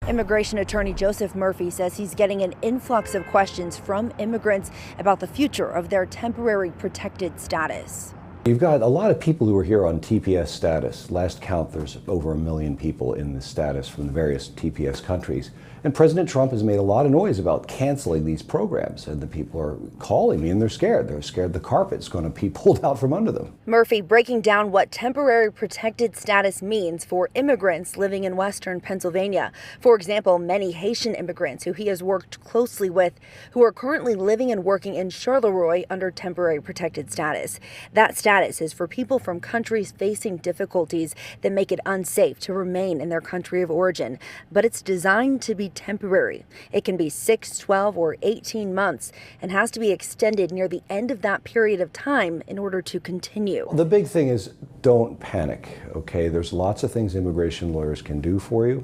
Immigration attorney Joseph Murphy says he's getting an influx of questions from immigrants about the future of their temporary protected status. You've got a lot of people who are here on TPS status. Last count, there's over 1 million people in this status from the various TPS countries. And President Trump has made a lot of noise about canceling these programs. And the people are calling me and they're scared. They're scared the carpet's going to be pulled out from under them. Murphy breaking down what temporary protected status means for immigrants living in Western Pennsylvania. For example, many Haitian immigrants who he has worked closely with who are currently living and working in Charleroi under temporary protected status. That status is for people from countries facing difficulties that make it unsafe to remain in their country of origin. But it's designed to be temporary. It can be 6, 12, or 18 months and has to be extended near the end of that period of time in order to continue. The big thing is don't panic, okay? There's lots of things immigration lawyers can do for you,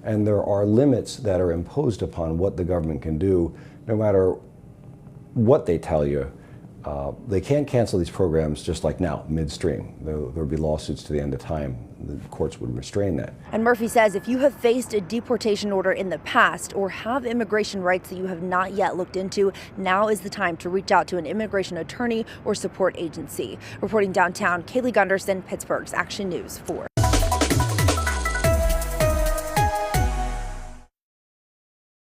and there are limits that are imposed upon what the government can do, no matter what they tell you. They can't cancel these programs just like now, midstream. There would be lawsuits to the end of time. The courts would restrain that. And Murphy says if you have faced a deportation order in the past or have immigration rights that you have not yet looked into, now is the time to reach out to an immigration attorney or support agency. Reporting downtown, Kaylee Gunderson, Pittsburgh's Action News 4.